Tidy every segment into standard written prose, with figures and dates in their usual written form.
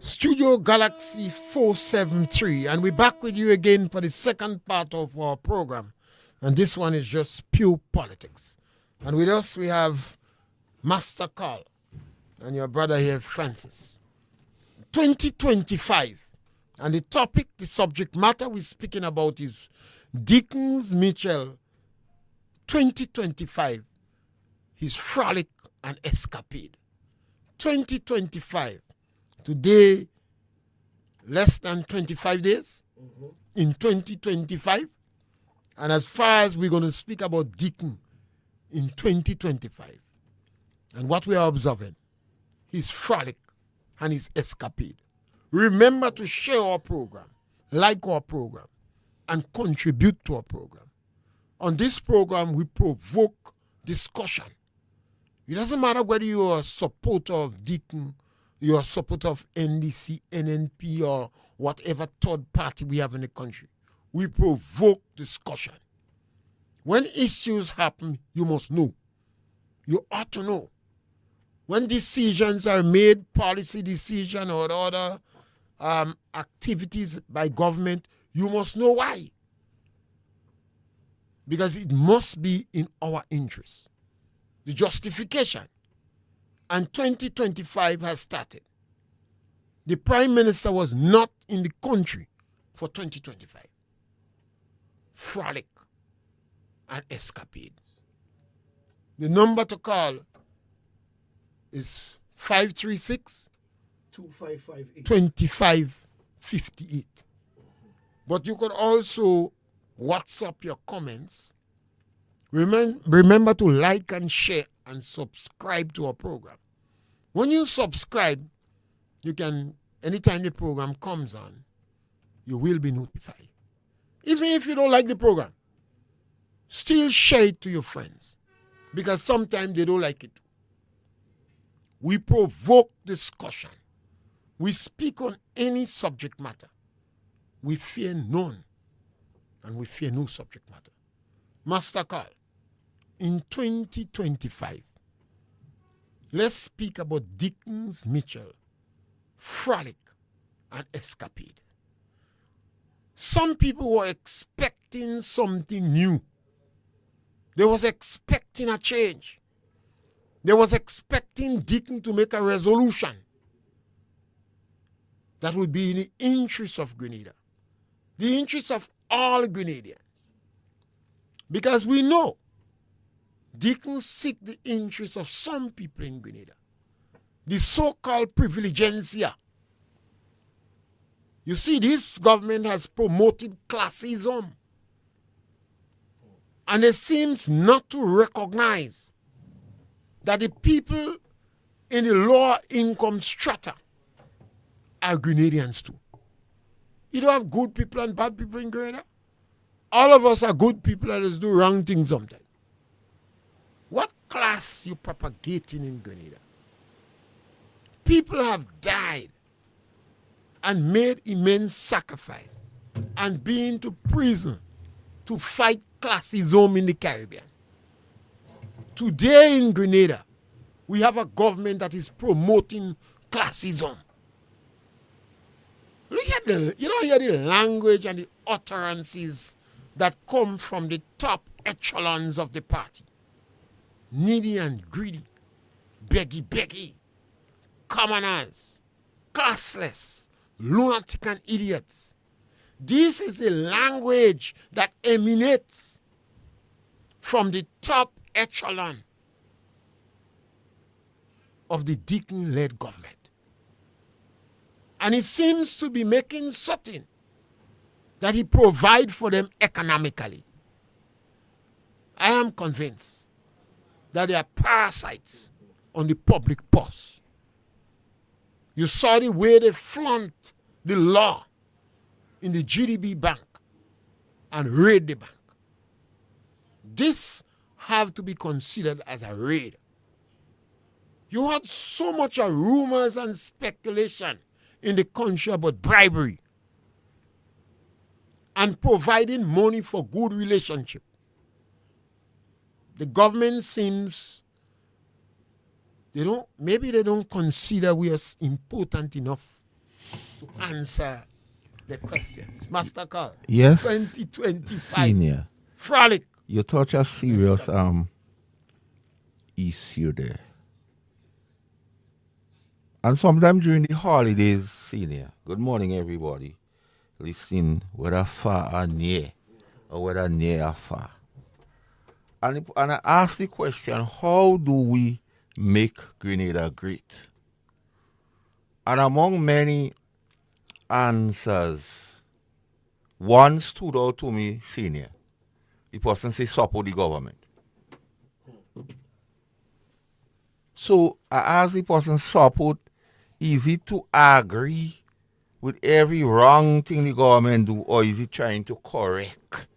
Studio Galaxy 473, and we're back with you again for the second part of our program. And this one is just pure politics. And with us, we have Master Carl and your brother here, Francis. 2025. And the topic, the subject matter we're speaking about is Dickens Mitchell 2025. His Frolic and Escapade. 2025. Today, less than 25 days in 2025. And as far as we're going to speak about Dickon in 2025 and what we are observing, his frolic and his escapade. Remember to share our program, like our program, and contribute to our program. On this program, we provoke discussion. It doesn't matter whether you are a supporter of Dickon, you're a supporter of NDC, NNP, or whatever third party we have in the country. We provoke discussion. When issues happen, you must know. You ought to know. When decisions are made, policy decision or other activities by government, you must know why. Because it must be in our interest. The justification. And 2025 has started. The Prime Minister was not in the country for 2025. Frolic and escapades. The number to call is 536 2558. But you could also WhatsApp your comments. Remember to like and share and subscribe to our program. When you subscribe, you can, anytime the program comes on, you will be notified. Even if you don't like the program, still share it to your friends, because sometimes they don't like it. We provoke discussion. We speak on any subject matter. We fear none, and we fear no subject matter. Master Carl, in 2025, let's speak about Dickens, Mitchell, Frolic and Escapade. Some people were expecting something new. They was expecting a change. They was expecting Dickon to make a resolution that would be in the interest of Grenada, the interest of all Grenadians. Because we know Dickon seek the interest of some people in Grenada, the so-called privilegencia. You see, this government has promoted classism, and it seems not to recognize that the people in the lower income strata are Grenadians too. You don't have good people and bad people in Grenada. All of us are good people and just do wrong things sometimes. What class you propagating in Grenada? People have died and made immense sacrifices and been to prison to fight classism in the Caribbean. Today in Grenada, we have a government that is promoting classism. Look at you don't hear the language and the utterances that come from the top echelons of the party. Needy and greedy, beggy, commoners, classless, lunatic and idiots. This is the language that emanates from the top echelon of the Dickon-led government. And he seems to be making certain that he provides for them economically. I am convinced that they are parasites on the public purse. You saw the way they flaunt the law in the GDB bank and raid the bank. This have to be considered as a raid. You had so much of rumors and speculation in the country about bribery and providing money for good relationship. The government seems maybe they don't consider we are important enough to answer the questions. Master Carl. Yes. 2025. Senior. Frolic. You touch a serious issue there. And sometime during the holidays, senior. Good morning, everybody. Listening, whether far or near, or whether near or far. And I ask the question, how do we make Grenada great? And among many answers, one stood out to me, senior. The person says, support the government. So I asked the person, support, is it to agree with every wrong thing the government do, or is it trying to correct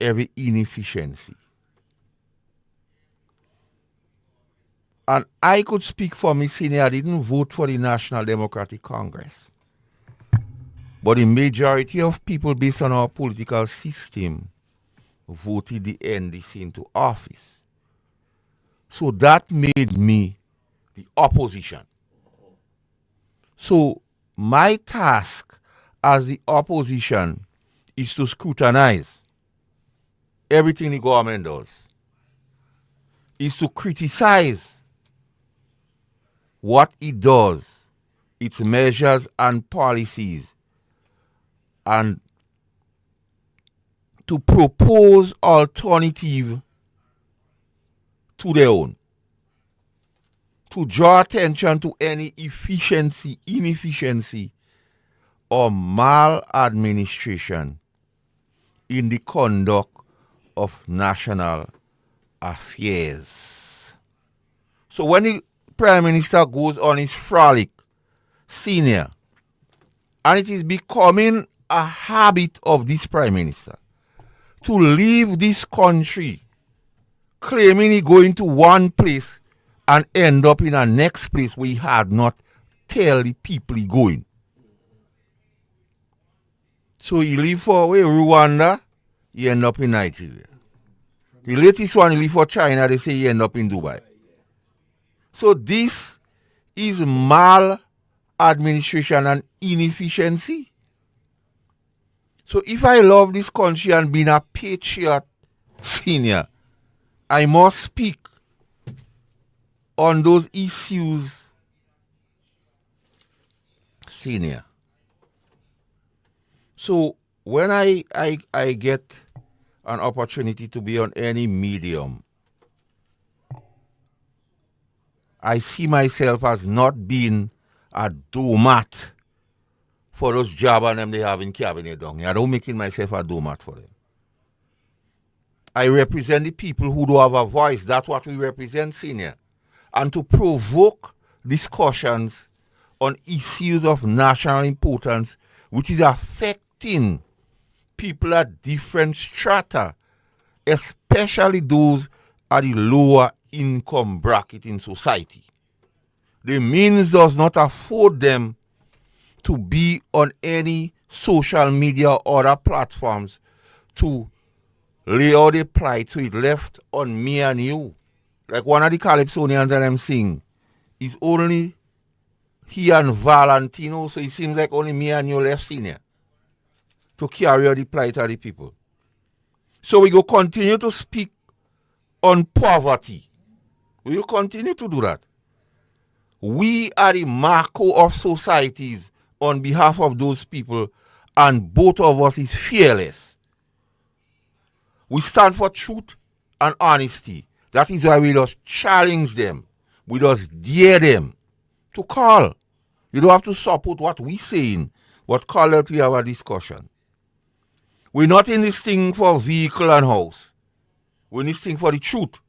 every inefficiency? And I could speak for me, senior. I didn't vote for the National Democratic Congress. But the majority of people based on our political system voted the NDC into office. So that made me the opposition. So my task as the opposition is to scrutinize everything the government does, is to criticize what it does, its measures and policies, and to propose alternative to their own, to draw attention to any inefficiency, or maladministration in the conduct of national affairs. So when the Prime Minister goes on his frolic, senior, and it is becoming a habit of this Prime Minister to leave this country claiming he going to one place and end up in a next place where he had not tell the people he going. So he leave for Rwanda, he end up in Nigeria. The latest one, he leave for China, they say he end up in Dubai. So this is maladministration and inefficiency. So if I love this country and being a patriot senior, I must speak on those issues senior. So when I get an opportunity to be on any medium, I see myself as not being a doormat for those job and them they have in cabinet down here. I don't make myself a doormat for them. I represent the people who do have a voice. That's what we represent, senior. And to provoke discussions on issues of national importance, which is affecting people at different strata, especially those at the lower income bracket in society. The means does not afford them to be on any social media or other platforms to lay out a plight, so it left on me and you. Like one of the Calypsonians that I'm sing is only he and Valentino, so it seems like only me and you left senior to carry out the plight of the people. So we go continue to speak on poverty. We will continue to do that. We are the Marco of societies on behalf of those people, and both of us is fearless. We stand for truth and honesty. That is why we just challenge them. We just dare them to call. You don't have to support what we're saying, but call out to have a discussion. We're not in this thing for vehicle and house. We're in this thing for the truth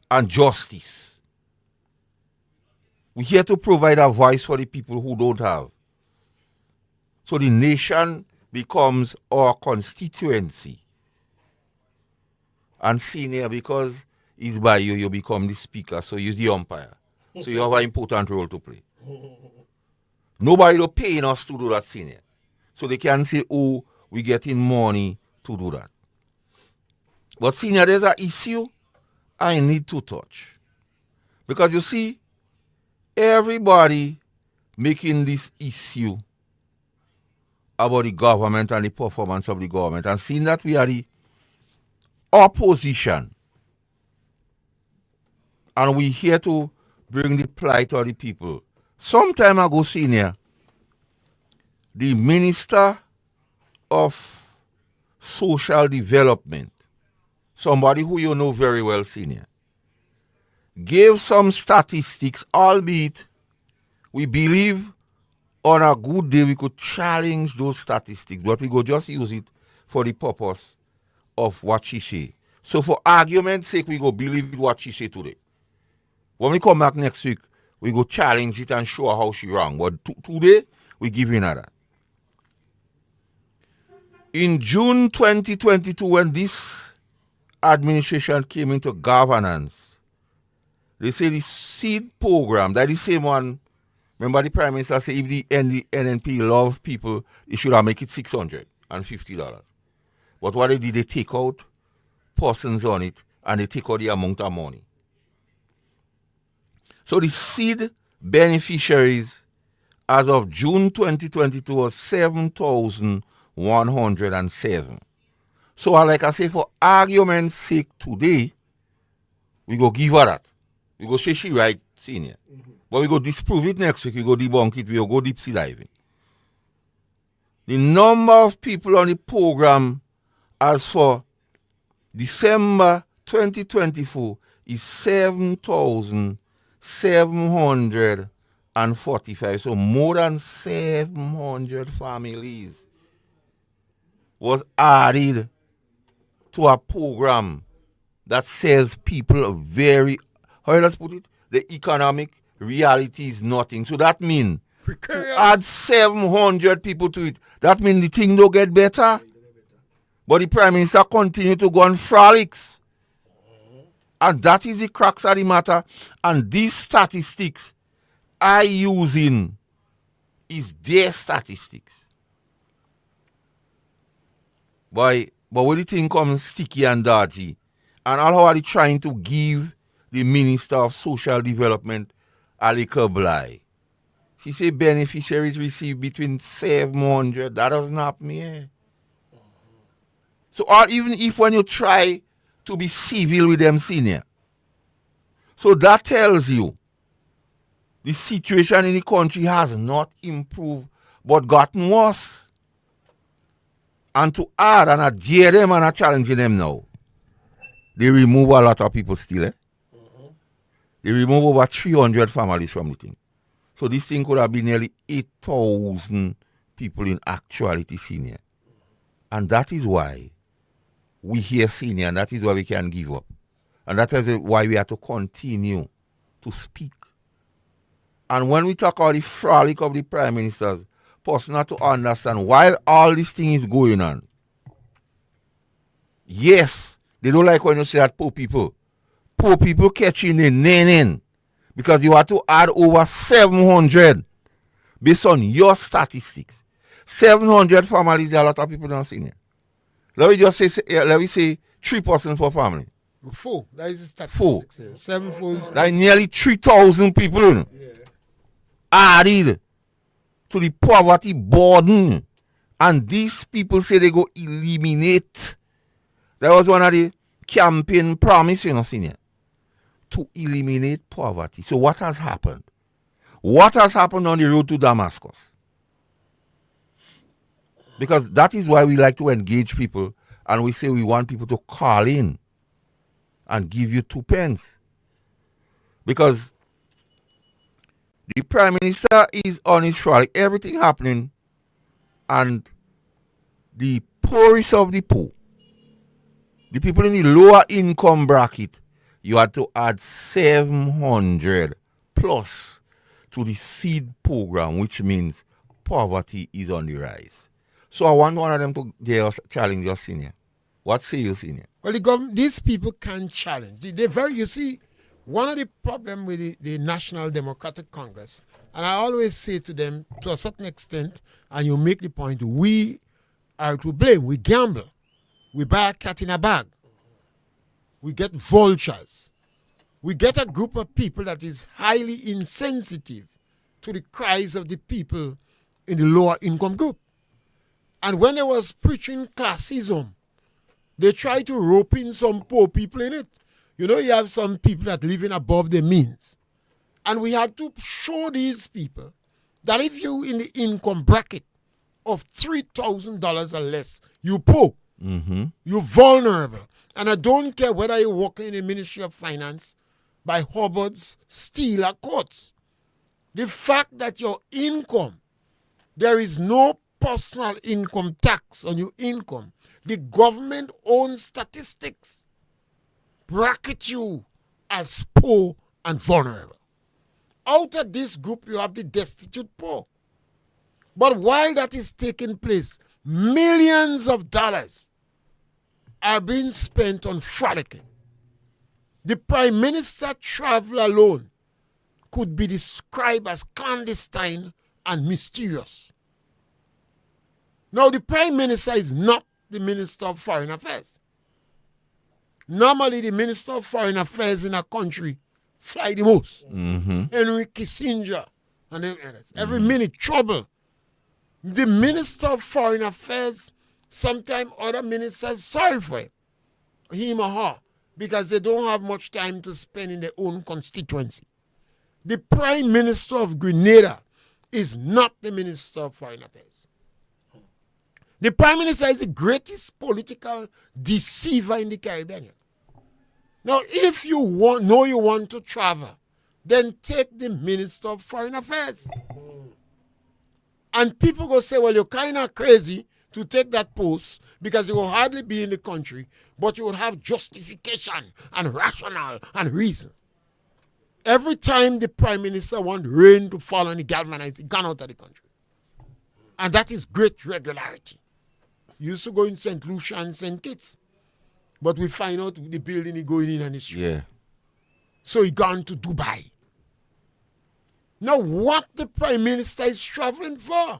and justice. We're here to provide a voice for the people who don't have. So the nation becomes our constituency. And senior, because it's by you, you become the speaker, so you're the umpire. So you have an important role to play. Nobody will paying us to do that, senior. So they can say, oh, we're getting money to do that. But senior, there's an issue I need to touch. Because you see, everybody making this issue about the government and the performance of the government, and seeing that we are the opposition, and we're here to bring the plight of the people. Some time ago, senior, the Minister of Social Development, somebody who you know very well, senior, gave some statistics, albeit we believe on a good day we could challenge those statistics, but we go just use it for the purpose of what she say. So for argument's sake, we go believe what she say today. When we come back next week, we go challenge it and show her how she wrong. But today, we give in that. In June 2022, when this administration came into governance, they say the seed program, that is the same one. Remember the Prime Minister said if the NNP love people, they should have make it $650. But what they did, they take out persons on it and they take out the amount of money. So the seed beneficiaries as of June 2022 was 7,107. So like I say, for argument's sake today, we go give her that. We go say she right, senior. But we go disprove it next week. We go debunk it. We go deep sea diving. The number of people on the program as for December 2024 is 7,745. So more than 700 families was added to a program that says people very, how let's put it, the economic reality is nothing. So that means Precarious. Add 700 people to it. That means the thing don't get better. But the Prime Minister continue to go on frolics. And that is the crux of the matter. And these statistics I using is their statistics. But when the thing comes sticky and dodgy, and all how they trying to give the Minister of Social Development a little bly. She say beneficiaries receive between 700. That doesn't happen here. So or even if when you try to be civil with them senior. So that tells you the situation in the country has not improved but gotten worse. And to add and adhere them and challenging them now, they remove a lot of people still. They remove over 300 families from the thing. So this thing could have been nearly 8,000 people in actuality senior. And that is why we hear senior, and that is why we can't give up. And that is why we have to continue to speak. And when we talk about the frolic of the Prime Ministers, person have to understand why all this thing is going on. Yes, they don't like when you say that poor people. Poor people catching the naning because you have to add over 700 based on your statistics. 700 families, there are a lot of people don't see it. Let me just say, let me say 3 persons per family. 4. That is the statistics. 4. 7 4. That is nearly 3,000 people added to the poverty burden. And these people say they go eliminate. That was one of the campaign promise, senior. To eliminate poverty. So what has happened? What has happened on the road to Damascus? Because that is why we like to engage people and we say we want people to call in and give you 2 pence. Because the Prime Minister is on his frolic, everything happening, and the poorest of the poor, the people in the lower income bracket, you had to add 700 plus to the seed program, which means poverty is on the rise. So I want one of them to challenge your senior. What say you, senior? Well, these people can challenge. You see, one of the problems with the National Democratic Congress, and I always say to them, to a certain extent, and you make the point, we are to blame. We gamble. We buy a cat in a bag. We get vultures. We get a group of people that is highly insensitive to the cries of the people in the lower income group. And when they was preaching classism, they tried to rope in some poor people in it. You have some people that living above their means. And we had to show these people that if you in the income bracket of $3,000 or less, you poor, you're vulnerable. And I don't care whether you're working in the Ministry of Finance, by Hubbards, Steel, or Courts. The fact that your income, there is no personal income tax on your income. The government owns statistics bracket you as poor and vulnerable. Out of this group, you have the destitute poor. But while that is taking place, millions of dollars are being spent on frolicking. The Prime Minister travel alone could be described as clandestine and mysterious. Now, the Prime Minister is not the Minister of Foreign Affairs. Normally, the Minister of Foreign Affairs in a country fly the most. Henry Kissinger and every minute trouble. The Minister of Foreign Affairs, sometimes other ministers sorry for him or her because they don't have much time to spend in their own constituency. The Prime Minister of Grenada is not the Minister of Foreign Affairs. The Prime Minister is the greatest political deceiver in the Caribbean. Now, if you know you want to travel, then take the Minister of Foreign Affairs. And people go say, well, you're kind of crazy to take that post because you will hardly be in the country, but you will have justification and rationale and reason. Every time the Prime Minister wants rain to fall on the galvanized, he gone out of the country. And that is great regularity. He used to go in St. Lucia and St. Kitts. But we find out the building he going in and the street. Yeah. So he gone to Dubai. Now what the Prime Minister is traveling for?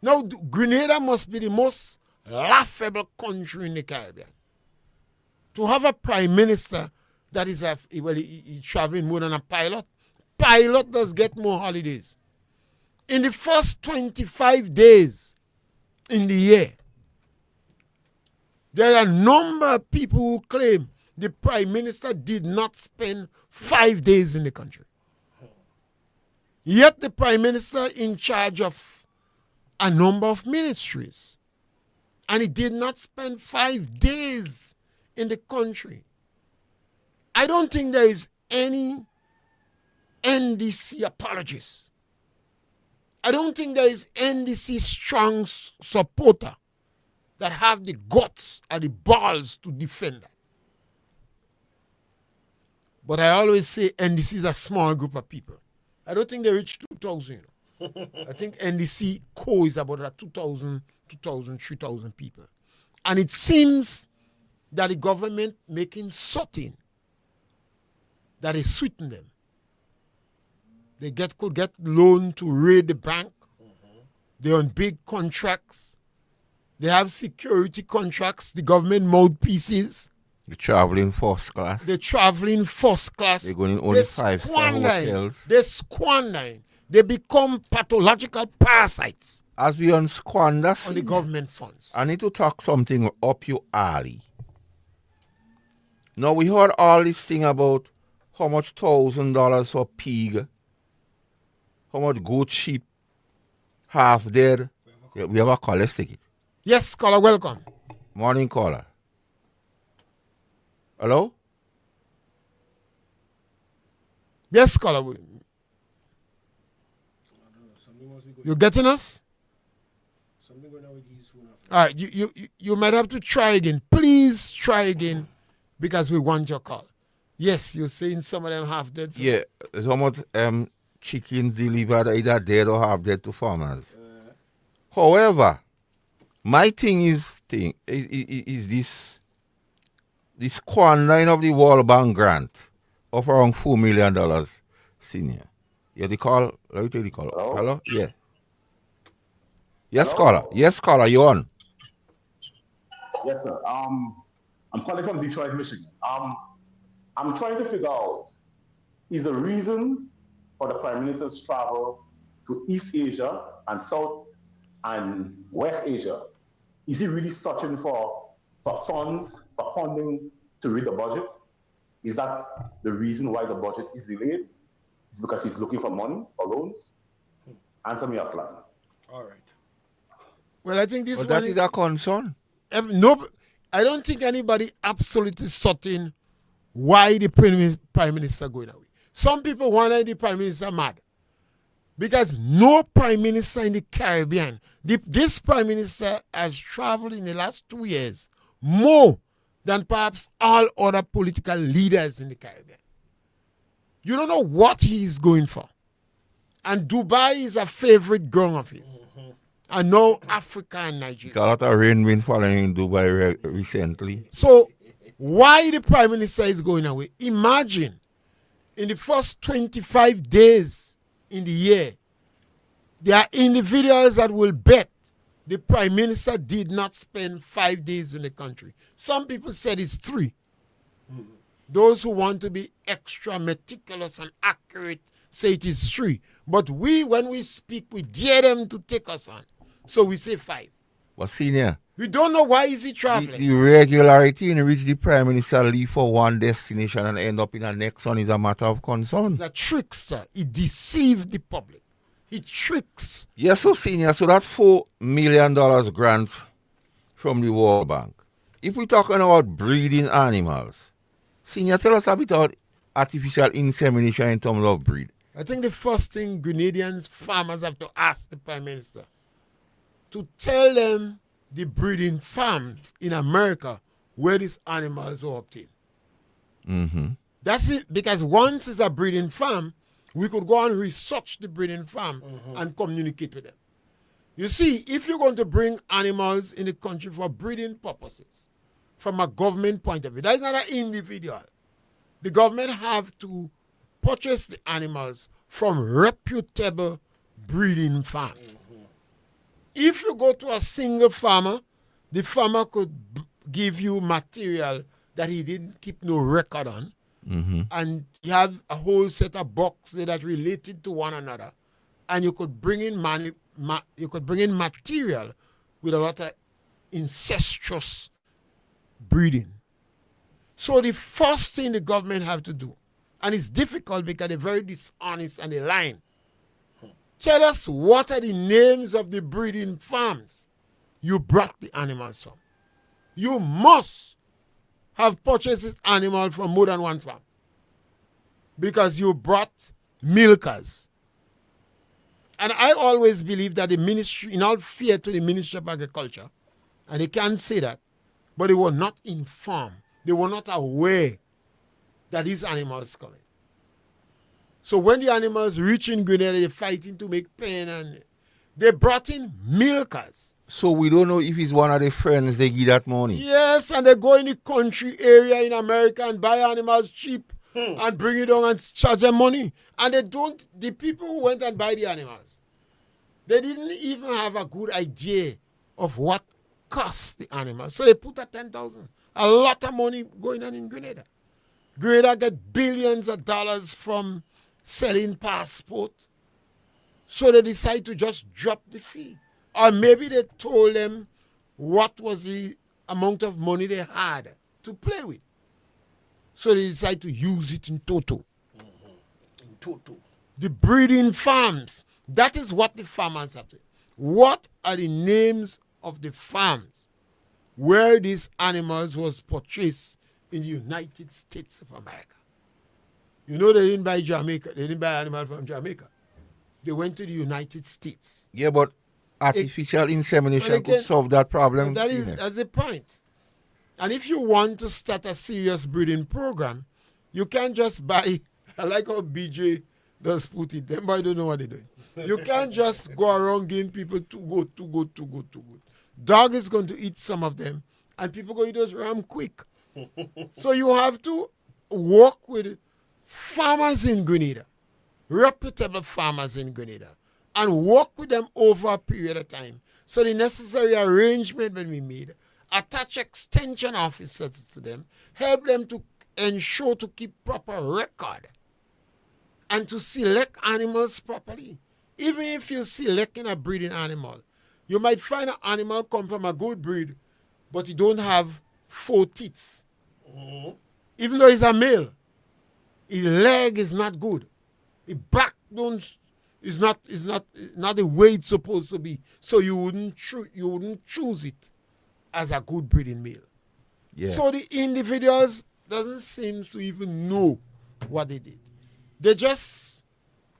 Now Grenada must be the most laughable country in the Caribbean. To have a Prime Minister that is he traveling more than a pilot. Pilot does get more holidays. In the first 25 days in the year, there are a number of people who claim the Prime Minister did not spend 5 days in the country. Yet the Prime Minister in charge of a number of ministries. And he did not spend 5 days in the country. I don't think there is any NDC apologist. I don't think there is NDC strong supporter that have the guts and the balls to defend that. But I always say NDC is a small group of people. I don't think they reach 2,000. I think NDC core is about 2,000, 3,000 people. And it seems that the government making certain that they sweeten them. They could get loan to raid the bank. They're on big contracts. They have security contracts, the government mouthpieces. They're traveling first class. They're traveling first class. They're going in only 5-star hotels. They're squandering. They become pathological parasites. As we squander on the government funds. I need to talk something up your alley. Now we heard all this thing about how much $1,000 for pig, how much goat, sheep, half dead. Yeah, we have a call. Let's take it. Yes, caller, welcome. Morning, caller. Hello? Yes, caller. You getting us? All right, you might have to try again. Please try again because we want your call. Yes, you're saying some of them half dead. Yeah, how much chickens delivered either dead or half dead to farmers. However, my thing is this squandering of the World Bank grant of around $4 million senior. Yeah, the call. Let me take the call. Hello? Yeah. Yes, caller. Yes, caller. You on? Yes, sir. I'm calling from Detroit, Michigan. I'm trying to figure out is the reasons for the Prime Minister's travel to East Asia and South and West Asia. Is he really searching for funds, for funding to read the budget? Is that the reason why the budget is delayed? It's because he's looking for money or loans? Answer me offline. All right. Well, I think this that is a concern. No, I don't think anybody absolutely certain why the Prime Minister going away. Some people want the Prime Minister mad. Because no Prime Minister in the Caribbean, this Prime Minister has traveled in the last 2 years more than perhaps all other political leaders in the Caribbean. You don't know what he's going for. And Dubai is a favorite ground of his. I know Africa and Nigeria. A lot of rain been falling in Dubai recently. So why the Prime Minister is going away? Imagine in the first 25 days in the year, there are individuals that will bet the Prime Minister did not spend 5 days in the country. Some people said it's 3. Those who want to be extra meticulous and accurate say it is 3. But when we speak, we dare them to take us on. So we say 5. But senior, we don't know why is he traveling. The regularity in which the Prime Minister leave for one destination and end up in the next one is a matter of concern. He's a trickster. He deceived the public. He tricks. Yes, so senior, so that $4 million grant from the World Bank. If we're talking about breeding animals, senior, tell us a bit about artificial insemination in terms of breed. I think the first thing Grenadians farmers have to ask the Prime Minister to tell them the breeding farms in America where these animals were obtained. That's it, because once it's a breeding farm, we could go and research the breeding farm and communicate with them. You see, if you're going to bring animals in the country for breeding purposes, from a government point of view, that is not an individual. The government have to purchase the animals from reputable breeding farms. If you go to a single farmer, the farmer could give you material that he didn't keep no record on, and you have a whole set of boxes that related to one another, and you could bring in material with a lot of incestuous breeding. So the first thing the government have to do, and it's difficult because they're very dishonest and they lying. Tell us what are the names of the breeding farms you brought the animals from. You must have purchased this animal from more than one farm, because you brought milkers. And I always believe that the ministry, in all fear to the Ministry of Agriculture, and they can't say that, but they were not informed. They were not aware that these animals coming. So when the animals reach in Grenada, they're fighting to make pen, and they brought in milkers. So we don't know if it's one of the friends they give that money. Yes, and they go in the country area in America and buy animals cheap and bring it on and charge them money. And they don't, the people who went and buy the animals, they didn't even have a good idea of what cost the animals. So they put at 10,000. A lot of money going on in Grenada. Grenada get billions of dollars from selling passport. So they decide to just drop the fee. Or maybe they told them what was the amount of money they had to play with. So they decide to use it in total. In total. The breeding farms, that is what the farmers have to. What are the names of the farms where these animals was purchased in the United States of America? You know they didn't buy Jamaica. They didn't buy animals from Jamaica. They went to the United States. Yeah, but artificial insemination could solve that problem. That's the point. And if you want to start a serious breeding program, you can't just buy, I like how BJ does put it, them boys don't know what they're doing. You can't just go around giving people too good. Dog is going to eat some of them, and people go eat those ram quick. So you have to work with farmers in Grenada, reputable farmers in Grenada, and work with them over a period of time. So the necessary arrangement when we made, attach extension officers to them, help them to ensure to keep proper record and to select animals properly. Even if you're selecting a breeding animal, you might find an animal come from a good breed, but you don't have 4 teeth. Even though he's a male, his leg is not good. His back is not the way it's supposed to be. So you wouldn't choose it as a good breeding male. Yeah. So the individuals doesn't seem to even know what they did. They just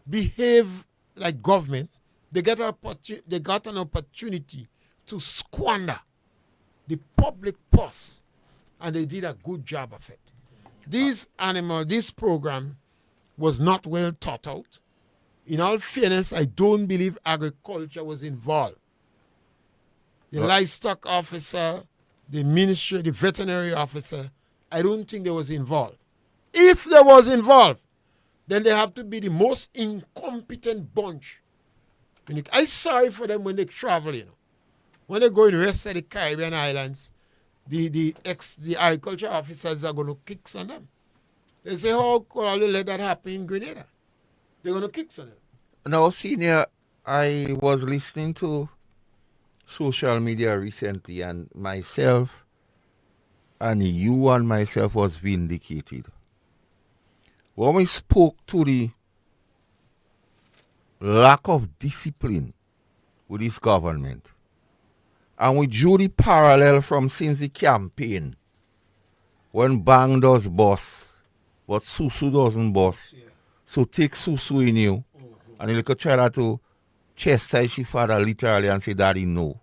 behave like government. They got an opportunity to squander the public purse, and they did a good job of it. This program was not well thought out. In all fairness, I don't believe agriculture was involved. The livestock officer, the ministry, the veterinary officer, I don't think they was involved. If they was involved, then they have to be the most incompetent bunch. I'm sorry for them when they travel, When they go in the rest of the Caribbean islands, the agriculture officers are going to kick on them. They say, how could I let that happen in Grenada? They're going to kick on them. Now, Senior, I was listening to social media recently, and myself and you and myself was vindicated. When we spoke to the lack of discipline with this government, and we drew the parallel from since the campaign, when Bang does boss, but Susu doesn't boss. Yeah. So take Susu in you, and you look at child to chastise your father literally and say, Daddy, no.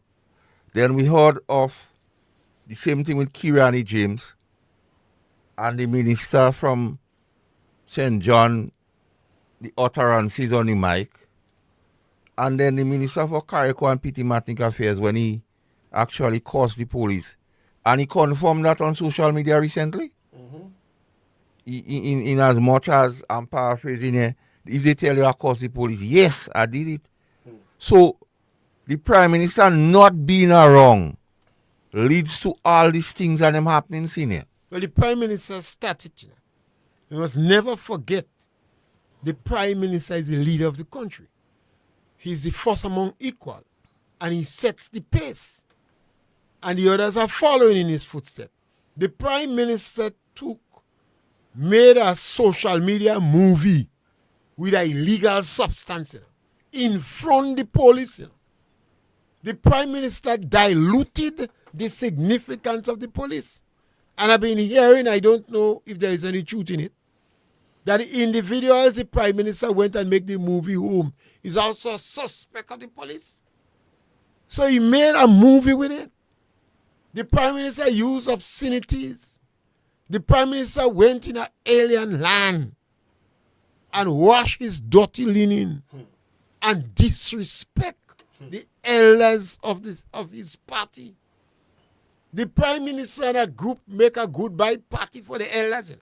Then we heard of the same thing with Kirani James and the minister from St. John the utterances on the mic, and then the Minister for Carrico and Pitimatic Affairs when he actually cursed the police. And he confirmed that on social media recently. In as much as I'm paraphrasing here, if they tell you I cursed the police, yes, I did it. So the Prime Minister not being wrong leads to all these things that them happening, senior. Well, the Prime Minister's statute, we must never forget the Prime Minister is the leader of the country. He's the first among equal, and he sets the pace. And the others are following in his footsteps. The Prime Minister made a social media movie with an illegal substance in front of the police. The Prime Minister diluted the significance of the police. And I've been hearing, I don't know if there is any truth in it, that the individuals the Prime Minister went and make the movie home is also a suspect of the police. So he made a movie with it. The Prime Minister used obscenities. The Prime Minister went in an alien land and washed his dirty linen and disrespect the elders of his party. The Prime Minister and a group make a goodbye party for the elders.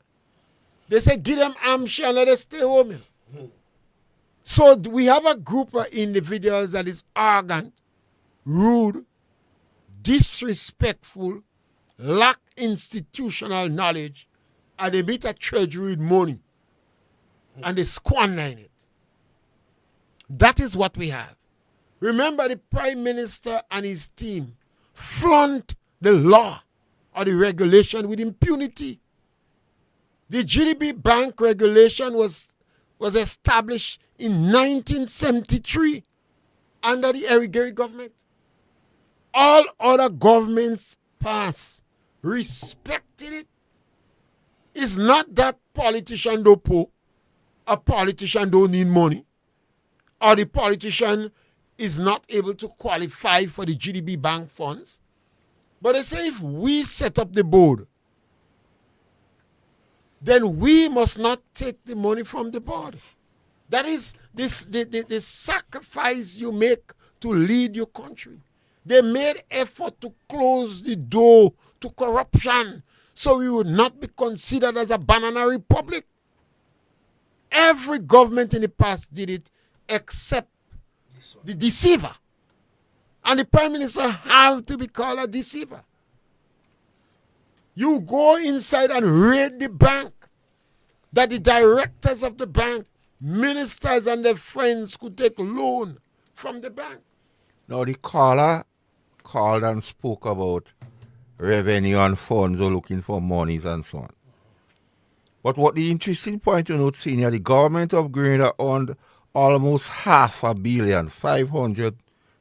They say, give them armchair and let them stay home. So we have a group of individuals that is arrogant, rude, disrespectful, lack institutional knowledge, and they meet a treasury with money, and they squander in it. That is what we have. Remember, the Prime Minister and his team flaunt the law or the regulation with impunity. The GDP bank regulation was established in 1973 under the Eric Gary government. All other governments past respected it. It's not that politician don't poor, a politician don't need money, or the politician is not able to qualify for the GDP bank funds. But they say if we set up the board, then we must not take the money from the board. That is the sacrifice you make to lead your country. They made effort to close the door to corruption so we would not be considered as a banana republic. Every government in the past did it except the deceiver. And the Prime Minister have to be called a deceiver. You go inside and raid the bank, that the directors of the bank, ministers and their friends could take loan from the bank. Now the caller called and spoke about revenue and funds or looking for monies and so on. But what the interesting point to note, senior, the government of Grenada owned almost $500 million, 500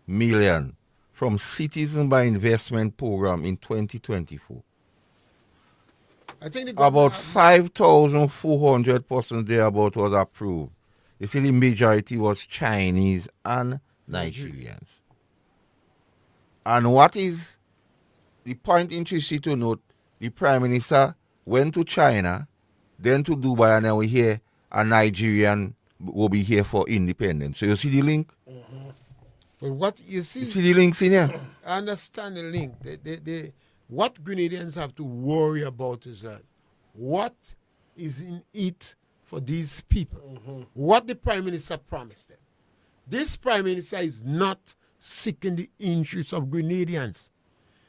million from Citizen by Investment Program in 2024. I think about 5,400 persons thereabout was approved. You see, the majority was Chinese and Nigerians. And what is the point interesting to note, the Prime Minister went to China, then to Dubai, and now we hear a Nigerian will be here for independence. So you see the link? But what you see the link, senior? I understand the link. What Grenadians have to worry about is that what is in it for these people? What the Prime Minister promised them. This Prime Minister is not seeking the interests of Grenadians.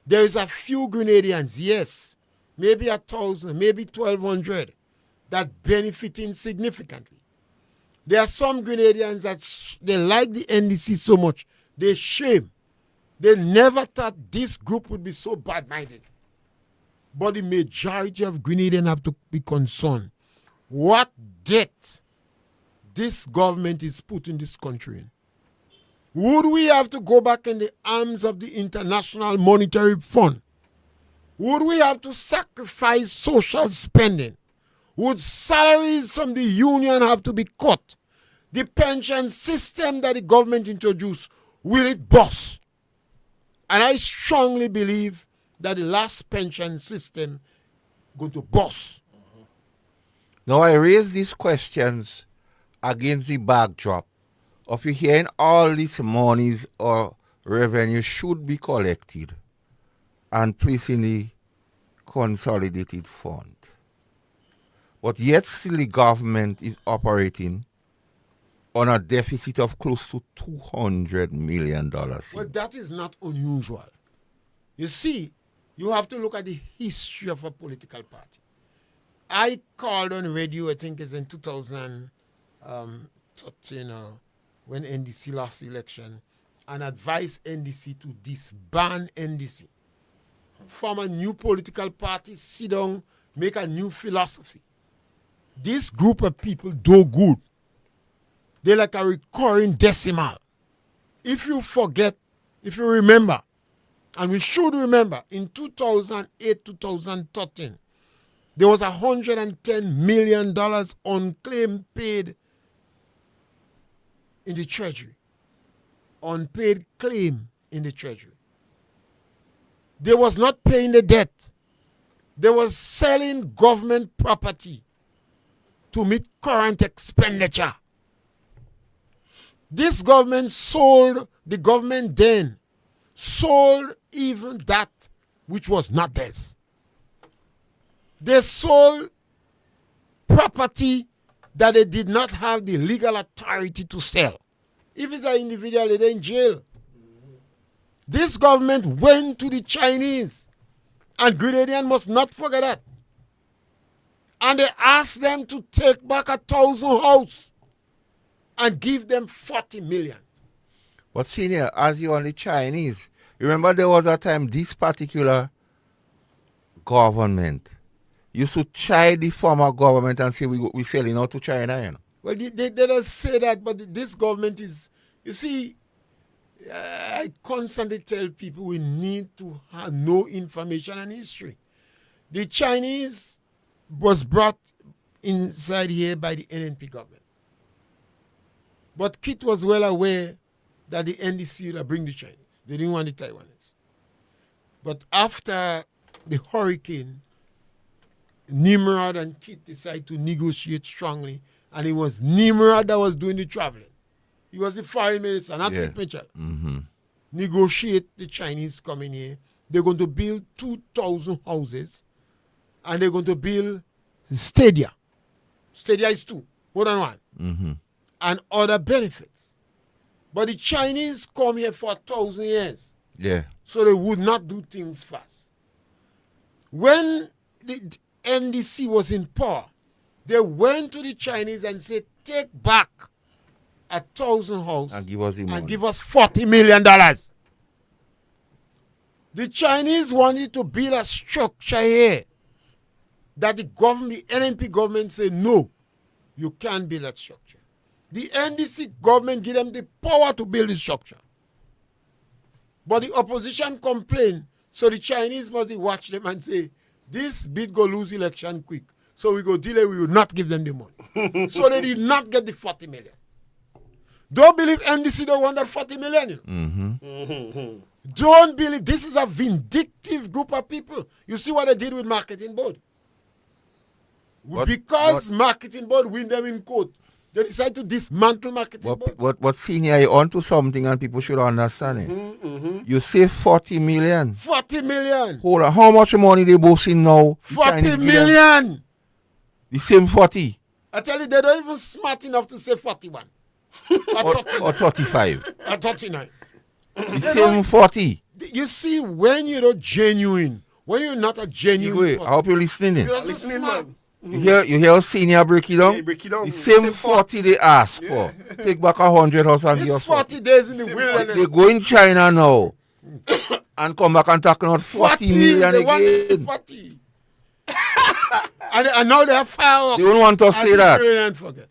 There is a few Grenadians, yes, maybe 1,000, maybe 1,200, that benefit insignificantly. There are some Grenadians that they like the NDC so much, they shame. They never thought this group would be so bad-minded. But the majority of Grenadians have to be concerned. What debt this government is putting this country in? Would we have to go back in the arms of the International Monetary Fund? Would we have to sacrifice social spending? Would salaries from the union have to be cut? The pension system that the government introduced, will it bust? And I strongly believe that the last pension system going to bust. Now I raise these questions against the backdrop of you hearing all these monies or revenue should be collected and placed in the consolidated fund. But yet still the government is operating on a deficit of close to $200 million. Well, that is not unusual. You see, you have to look at the history of a political party. I called on radio, I think it's in 2013, when NDC lost the election, and advised NDC to disband NDC. Form a new political party, sit down, make a new philosophy. This group of people do good. They're like a recurring decimal. If you forget, if you remember, and we should remember, in 2008, 2013, there was $110 million unclaimed paid in the treasury. Unpaid claim in the treasury. They was not paying the debt. They was selling government property to meet current expenditure. This government sold, the government then sold even that which was not theirs. They sold property that they did not have the legal authority to sell. If it's an individual, they're in jail. This government went to the Chinese, and Grenadian must not forget that. And they asked them to take back 1,000 houses and give them 40 million. But senior, as you on the Chinese, remember there was a time this particular government used to chide the former government and say we selling out to China, you know. Well, they don't say that, but this government is, you see, I constantly tell people we need to have no information and history. The Chinese was brought inside here by the NNP government. But Kit was well aware that the NDC would bring the Chinese. They didn't want the Taiwanese. But after the hurricane, Nimrod and Kit decided to negotiate strongly, and it was Nimrod that was doing the traveling. He was the foreign minister, not Kit Mitchell. Mm-hmm. Negotiate the Chinese coming here. They're going to build 2,000 houses, and they're going to build stadia. Stadia is 2, more than 1. Mm-hmm. And other benefits. But the Chinese come here for 1,000 years. Yeah. So they would not do things fast. When the NDC was in power, they went to the Chinese and said, take back 1,000 houses And give us the money. and give us $40 million. The Chinese wanted to build a structure here that the government, the NNP government said, no, you can't build that structure. The NDC government gave them the power to build the structure. But the opposition complained, so the Chinese must watch them and say, this bid go lose election quick. So we go delay, we will not give them the money. So they did not get the 40 million. Don't believe NDC don't want that 40 million. You know? Mm-hmm. Don't believe this is a vindictive group of people. You see what they did with marketing board. Because marketing board win them in court, they decide to dismantle marketing board. But senior, you're onto something and people should understand it. You say 40 million. 40 million. Hold on, how much money they boasting now? 40 million. The same 40. I tell you, they don't even smart enough to say 41. or 35. Or 39. The same 40. You see, when you're not genuine, when you're not a genuine person, I hope you're listening. you're also Listening, smart. man. You hear senior break it down? Yeah, break it down. The same 40 they ask for. Take back 100 house and give It's us 40 days in the wilderness. They go in China now and come back and talk about 40 million they want again. 40. and now they have fireworks. They don't want us to say that. And forget.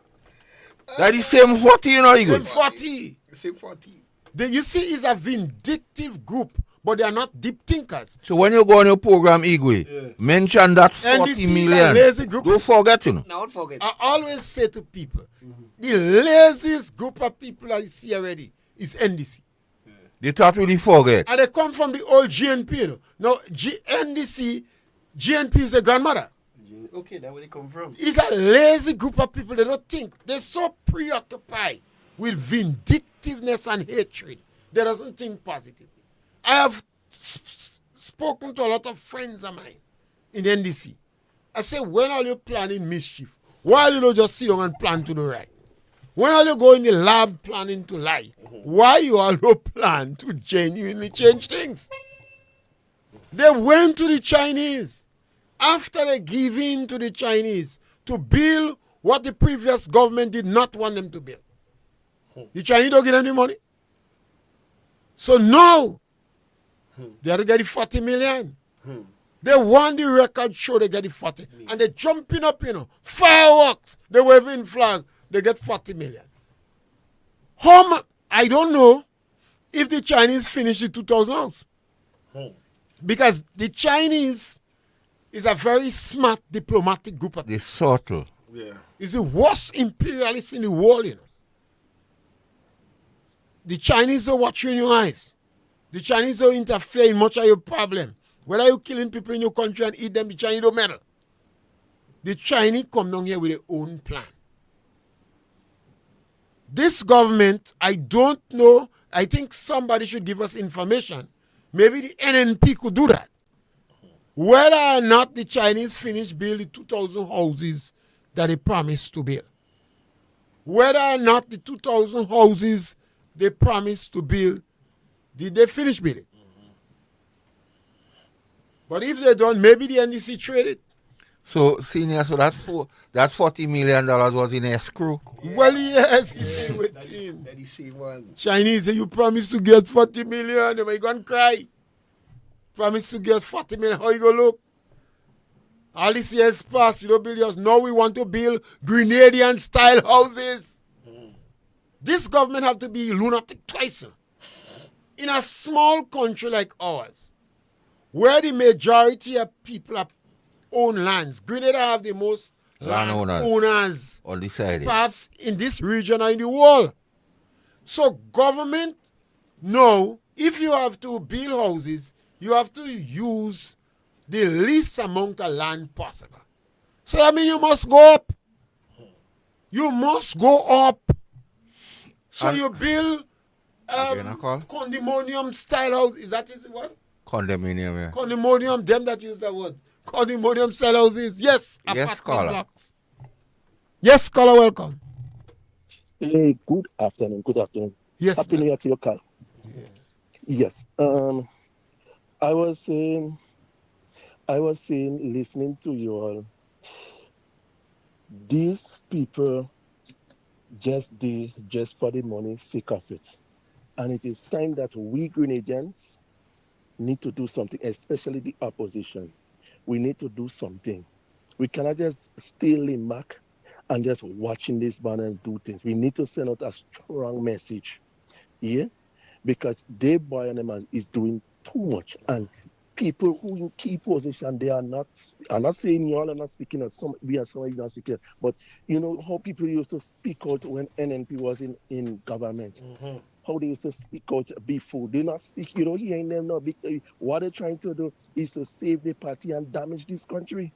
That's the same 40, you know, Same 40. Same 40. You see, it's a vindictive group, but they are not deep thinkers. So when you go on your program, Igwe, mention that 40 NDC is a million. lazy group. Don't forget, you know. Now, don't forget. I always say to people, the laziest group of people I see already is NDC. They thought really forget. And they come from the old GNP. You know. Now, GNP is a grandmother. Okay, then where they come from? It's a lazy group of people. They don't think. They're so preoccupied with vindictiveness and hatred. They doesn't think positively. I have spoken to a lot of friends of mine in NDC. I say, when are you planning mischief? Why you don't just sit down and plan to the right? When are you go in the lab planning to lie? Why you all don't plan to genuinely change things? They went to the Chinese after they give in to the Chinese to build what the previous government did not want them to build. The Chinese don't give them the money. So now, they have to get the 40 million. They want the record show they get the 40. And they're jumping up, fireworks. They waving flag. They get 40 million. I don't know if the Chinese finish the 2,000 house. Because the Chinese is a very smart diplomatic group of people. They're subtle. Yeah. It's the worst imperialists in the world, The Chinese don't watch you in your eyes. The Chinese don't interfere in much of your problem. Whether you're killing people in your country and eat them, the Chinese don't matter. The Chinese come down here with their own plan. This government, I don't know. I think somebody should give us information. Maybe the NNP could do that. Whether or not the Chinese finish building 2,000 houses that they promised to build. Whether or not the 2,000 houses they promised to build, did they finish building? But if they don't, maybe the NDC trade it. So, senior, so that $40 million was in escrow. Well, yes, it's within. That is say one. Chinese say you promise to get 40 million, then you going to cry. Promise to get 40 million, how you going to look? All this years passed, you don't build yours. Now we want to build Grenadian-style houses. This government have to be lunatic twice. In a small country like ours, where the majority of people are own lands, Grenada have the most landowners On this side. perhaps in this region or in the world. So government, no, if you have to build houses, you have to use the least amount of land possible. So that means you must go up. You must go up. So you build condominium style house. Is that his word? Condominium, yeah. Condominium, them that use that word. Condominium style houses. Yes, Yes, apartment caller. blocks. Yes, caller, welcome. Hey, good afternoon. Good afternoon. Yes, Happy ma'am. New Year to your call. Yes. I was saying, listening to you all, these people just for the money, sake of it. And it is time that we Grenadians need to do something, especially the opposition. We need to do something. We cannot just stay lean back and just watching this man and do things. We need to send out a strong message. Yeah? Because they boy and the man is doing too much. And people who in key position, they are not, I'm not saying you all are not speaking out, we are some of you not speaking out, but you know how people used to speak out when NNP was in government. How they used to speak out before. They not speak, you know, hearing them now. What they're trying to do is to save the party and damage this country.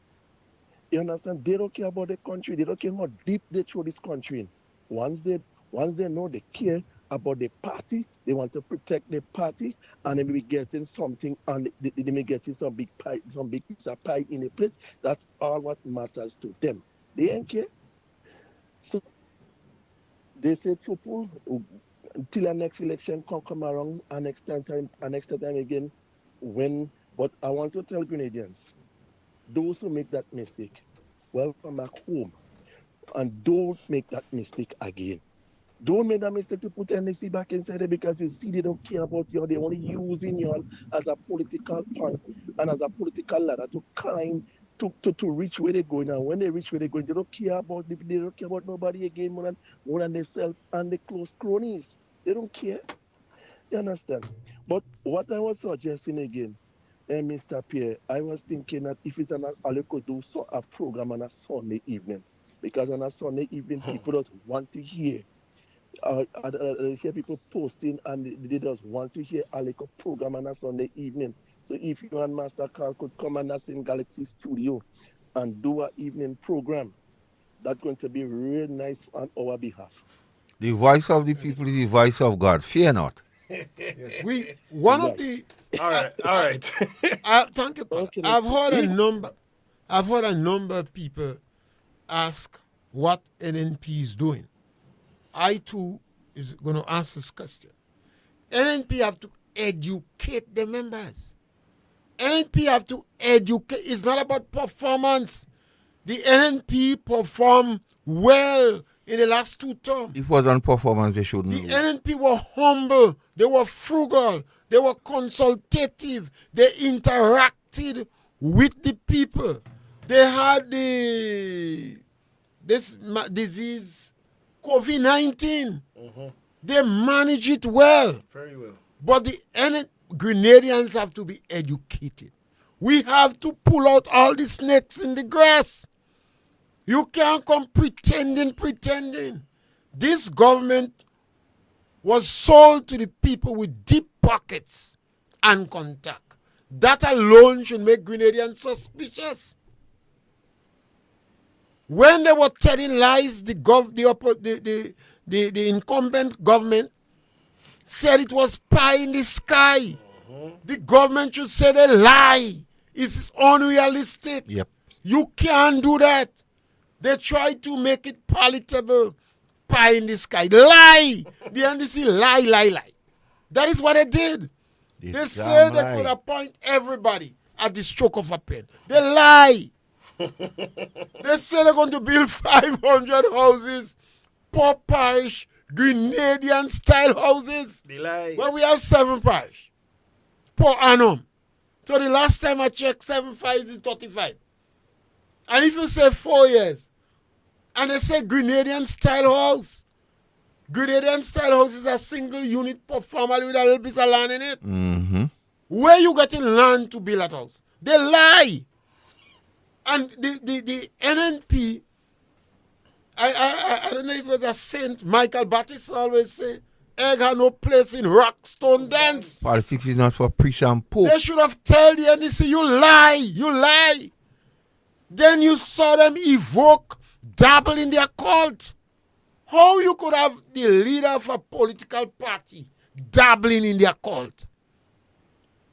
You understand? They don't care about the country. They don't care how deep they throw this country in. Once they know they care about the party, they want to protect the party, and they may be getting something, and they may be getting some big piece of pie in a plate. That's all what matters to them. They ain't care. So they say, "Chupu, until the next election come around, and next time again, when." But I want to tell Grenadians, those who make that mistake, welcome back home, and don't make that mistake again. Don't make that mistake to put NDC back inside there, because you see they don't care about you. They're only using you as a political point and as a political ladder to climb to reach where they're going. And when they reach where they're going, they don't care about nobody again more than themselves and the close cronies. They don't care. You understand? But what I was suggesting again, Mr. Pierre, I was thinking that if it's all you could do a program on a Sunday evening, because on a Sunday evening people just want to hear. I hear people posting, and they just want to hear a little program on a Sunday evening. So if you and Master Carl could come and us in Galaxy Studio and do an evening program. That's going to be real nice on our behalf. The voice of the people is the voice of God. Fear not. Yes, we one of Right. the. All right, all right. Thank you, Colin. Okay. I've heard a number. I've heard a number of people ask what NNP is doing. I too is going to ask this question. NNP have to educate the members. NNP have to educate. It's not about performance. The NNP performed well in the last 2 terms. If it was on performance, they shouldn't The lose. NNP were humble, they were frugal, they were consultative, they interacted with the people. They had this disease, COVID-19. They managed it well. Very well. But the Grenadians have to be educated. We have to pull out all the snakes in the grass. You can't come pretending. This government was sold to the people with deep pockets and contact. That alone should make Grenadians suspicious. When they were telling lies, the incumbent government said it was pie in the sky. The government should say they lie. It's unrealistic. Yep. You can't do that. They try to make it palatable. Pie in the sky. Lie. The NDC lie. That is what they did. They said they could appoint everybody at the stroke of a pen. They lie. They say they're going to build 500 houses per parish, Grenadian style houses. They lie. Well, we have 7 parish per annum. So the last time I checked, 7 5 is 35. And if you say 4 years, and they say Grenadian style house, Grenadian style house is a single unit per family with a little bit of land in it. Mm-hmm. Where you getting land to build that house? They lie. And the NNP, I don't know if it was a Saint Michael Baptist always say, egg had no place in rock, stone, dance. Politics is not for priest and pope. They should have told the NDC, you lie. Then you saw them evoke, dabble in their cult. How you could have the leader of a political party dabbling in their cult?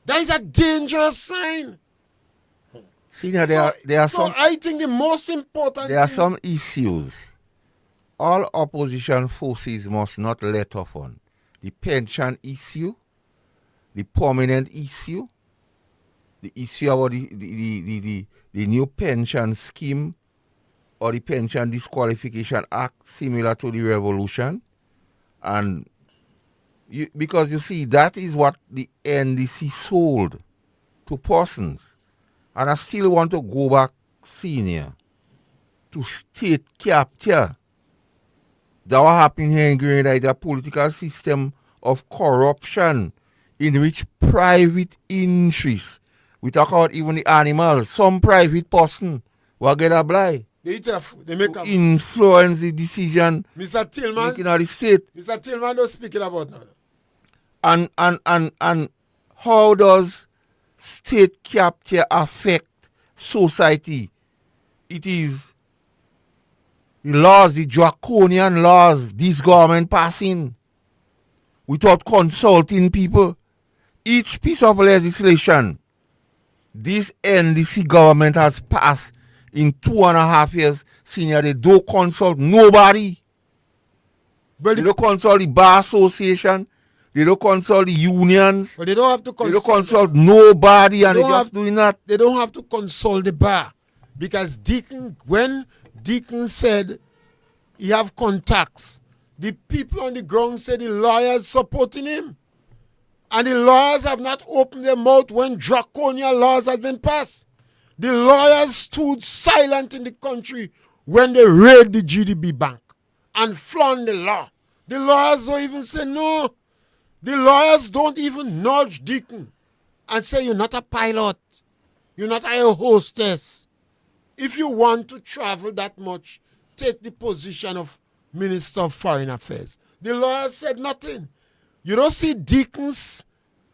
That is a dangerous sign. See, now there are some I think the most important there are thing, some issues all opposition forces must not let off on. The pension issue, the permanent issue, the issue about the new pension scheme or the Pension Disqualification Act similar to the revolution. And because you see, that is what the NDC sold to persons. And I still want to go back, senior, to state capture. That what happened here in Grenada is a political system of corruption in which private interests, we talk about even the animals, some private person will get a blind. they eat their food, they make a Influence the decision Mr. Tillman, making of the state. Mr. Tillman don't speak it about now. And how does state capture affect society? It is the laws, the draconian laws this government passing without consulting people. Each piece of legislation this NDC government has passed in 2.5 years, senior, they don't consult nobody. But They don't consult the Bar Association. They don't consult the unions. they don't have to They don't consult. consult nobody, and They they don't just doing that. They don't have to consult the bar. Because when Dickon said he have contacts, the people on the ground said the lawyers supporting him. And the lawyers have not opened their mouth when draconian laws have been passed. The lawyers stood silent in the country when they raid the GDB bank and flaunt the law. The lawyers don't even say no. The lawyers don't even nudge Dickon and say, you're not a pilot. You're not a air hostess. If you want to travel that much, take the position of Minister of Foreign Affairs. The lawyers said nothing. You don't see Dickens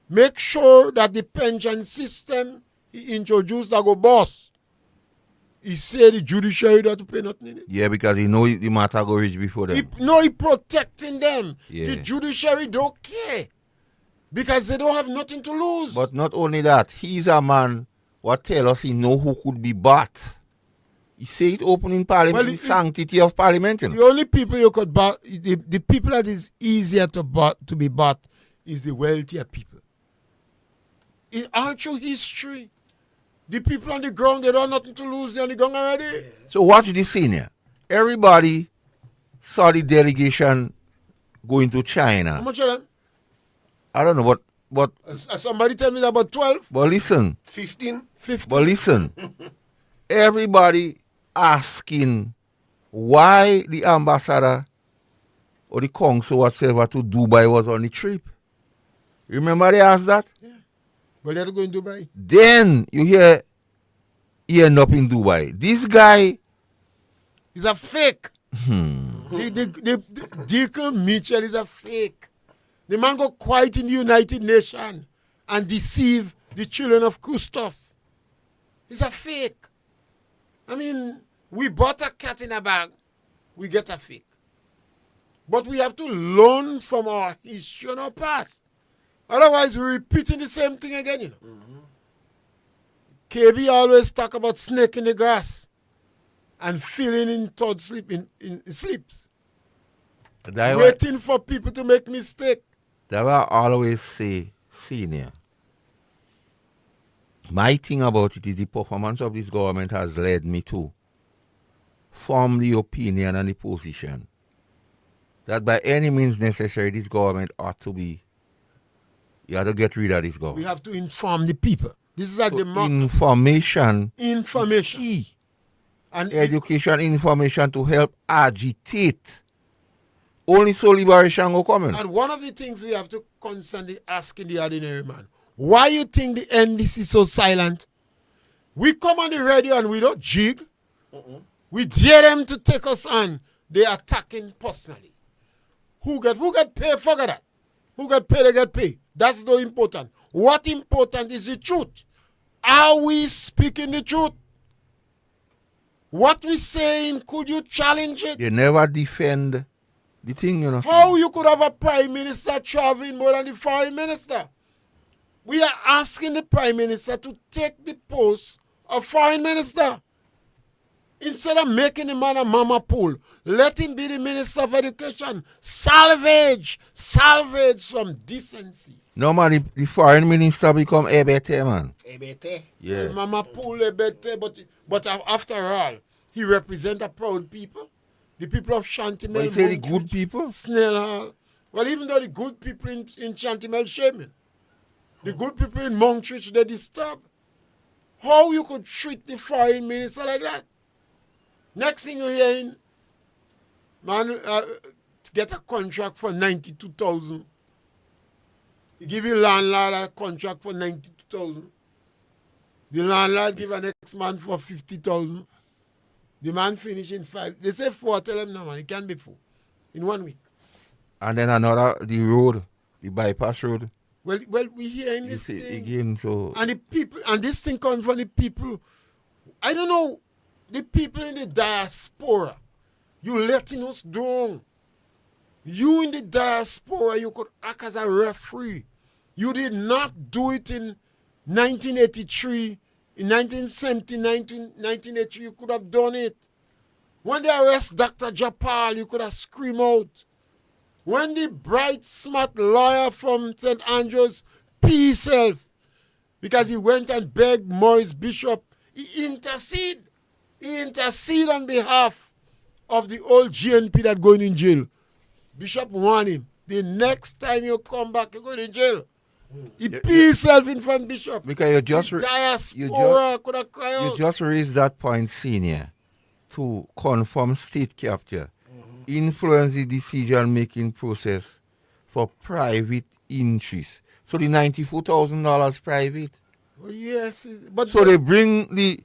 make sure that the pension system he introduced that go boss. He said the judiciary don't have to pay nothing in it. Yeah, because he know the matter go reach before them. He protecting them. Yeah. The judiciary don't care. Because they don't have nothing to lose. But not only that, he's a man what tell us he know who could be bought. He say it open in parliament, the sanctity of parliament. You know? The only people you could buy, the people that is easier to be bought is the wealthier people. Aren't you history? The people on the ground, they don't have nothing to lose. They're on the ground already. Yeah. So watch this scene here. Everybody saw the delegation going to China. How much of them? I don't know, but somebody tell me that about 12. But listen. 15. But listen. Everybody asking why the ambassador or the consul whatsoever to Dubai was on the trip. Remember they asked that? Yeah. Well, they had to go in Dubai. Then you hear he end up in Dubai. This guy is a fake. The Dickon Mitchell is a fake. The man go quiet in the United Nations and deceive the children of Christoph. He's a fake. I mean, we bought a cat in a bag, we get a fake. But we have to learn from our history and our past. Otherwise, we're repeating the same thing again, you know. KB always talk about snake in the grass and feeling in thought sleep in sleeps. Waiting for people to make mistake. That I always say, senior. My thing about it is the performance of this government has led me to form the opinion and the position that by any means necessary, this government ought to be, you have to get rid of this government. We have to inform the people. This is a democracy. Information is key. And education, information to help agitate. Only so liberation will come in. And one of the things we have to constantly ask in the ordinary man, why you think the NDC is so silent? We come on the radio and we don't jig. We dare them to take us on. They are attacking personally. Who get paid for that? Who get paid, they get paid. That's not important. What important is the truth. Are we speaking the truth? What we saying, could you challenge it? They never defend the thing, you know. How you could have a prime minister traveling more than the foreign minister? We are asking the prime minister to take the post of foreign minister. Instead of making the man a mama pool, let him be the minister of education. Salvage some decency. No man, the foreign minister become EBT, man. EBT? Yeah. Mama pool, EBT, but after all, he represents a proud people. The people of Shantimel. But you say the good people? Snail Hall. Well, even though the good people in Shantimel shaming. The good people in Monkridge, they disturb. How you could treat the foreign minister like that? Next thing you're hearing, man, get a contract for 92,000. You give your landlord a contract for 92,000. The landlord give an ex-man for 50,000. The man finish in 5. They say 4, tell him no, man, it can be 4 in 1 week. And then another, the road, the bypass road. Well, we hearing this thing. Again, so. And the people, and this thing comes from the people, I don't know, the people in the diaspora. You letting us down. You in the diaspora, you could act as a referee. You did not do it in 1983. In 1970, 1983, you could have done it. When they arrest Dr. Japal, you could have screamed out. When the bright, smart lawyer from St. Andrews pee himself because he went and begged Maurice Bishop, he intercede. He intercede on behalf of the old GNP that going in jail. Bishop warned him, the next time you come back, you're going in jail. He pee himself in front of Bishop. Because you just could have cried out. You just raised that point, senior, to confirm state capture. Influence the decision-making process for private interests. So the $94,000 private. Well, yes, but so they bring the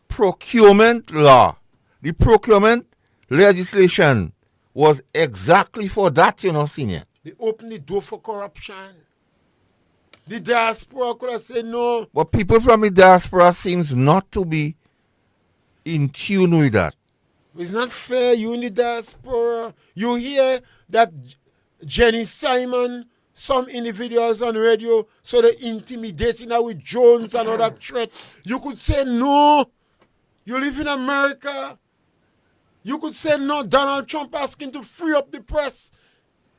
procurement law. The procurement legislation was exactly for that, you know, senior. They opened the door for corruption. The diaspora could have said no. But people from the diaspora seems not to be in tune with that. It's not fair. You in the diaspora. You hear that Jenny Simon, some individuals on radio, so they intimidating her with Jones and other threats. You could say no. You live in America. You could say no. Donald Trump asking to free up the press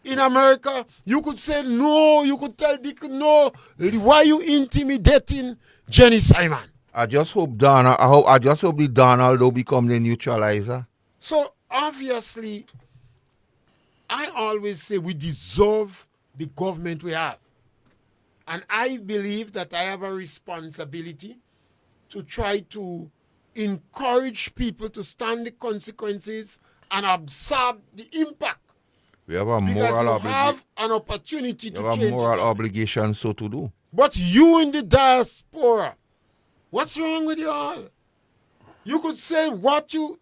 in America. You could say no. You could tell Dickon no. Why are you intimidating Jenny Simon? I just hope the Donald will become the neutralizer. So obviously, I always say we deserve the government we have. And I believe that I have a responsibility to try to encourage people to stand the consequences and absorb the impact. We have a Because moral you have an opportunity to change a moral it. obligation so to do. But you in the diaspora, what's wrong with you all? You could say what you...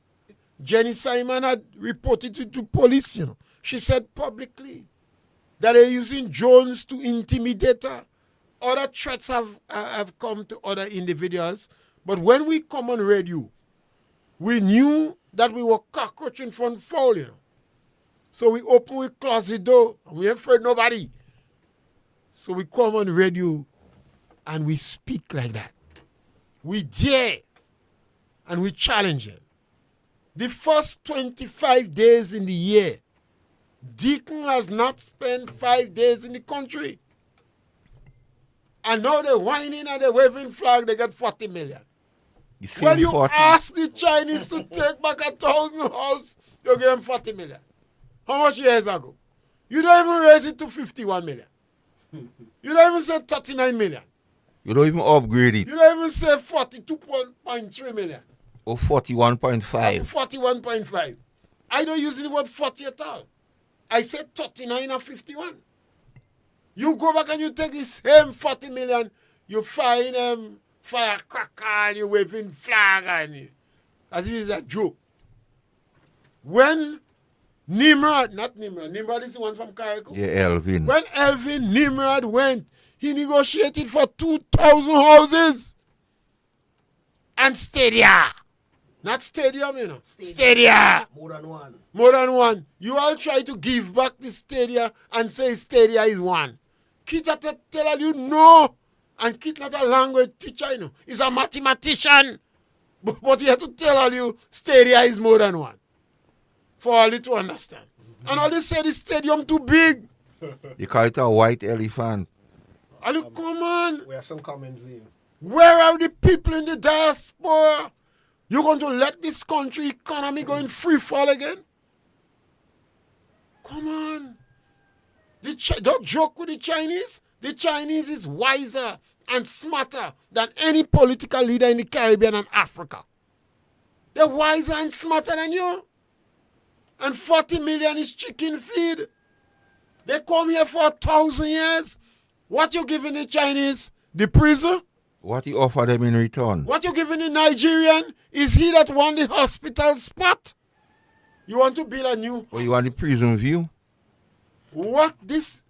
Jenny Simon had reported it to police, you know. She said publicly that they're using Jones to intimidate her. Other threats have come to other individuals. But when we come on radio, we knew that we were cockroaching front foul, you know. So we close the door, and we ain't afraid nobody. So we come on radio and we speak like that. We dare and we challenge it. The first 25 days in the year, Dickon has not spent 5 days in the country. And now they're whining and they're waving flag, they get 40 million. Well, you 40. ask the Chinese to take back 1,000 houses, you give them 40 million. How much years ago? You don't even raise it to 51 million. You don't even say 39 million. You don't even upgrade it. You don't even say 42.3 million. Or 41.5. 41.5. I don't use the word 40 at all. I said 39 or 51. You go back and you take the same 40 million, you find firecracker and you waving flag and as if it's a joke. When Nimrod is the one from Carrico. Yeah, Elvin. When Elvin Nimrod went, he negotiated for 2,000 houses and stadia. Not stadium, you know. Stadia. More than one. More than one. You all try to give back the stadia and say stadia is one. Kit tell you no. And Kit not a language teacher, you know. He's a mathematician. But he had to tell you stadia is more than one. For all you to understand. And all they say the stadium too big. You call it a white elephant. All you come on. We have some comments in. Where are the people in the diaspora? You going to let this country economy go in free fall again? Come on. Don't joke with the Chinese. The Chinese is wiser and smarter than any political leader in the Caribbean and Africa. They're wiser and smarter than you. And 40 million is chicken feed. They come here for 1,000 years. What you giving the Chinese? The prison? What you offer them in return? What you giving the Nigerian? Is he that won the hospital spot? You want to build a new... Or you want the prison view? What this...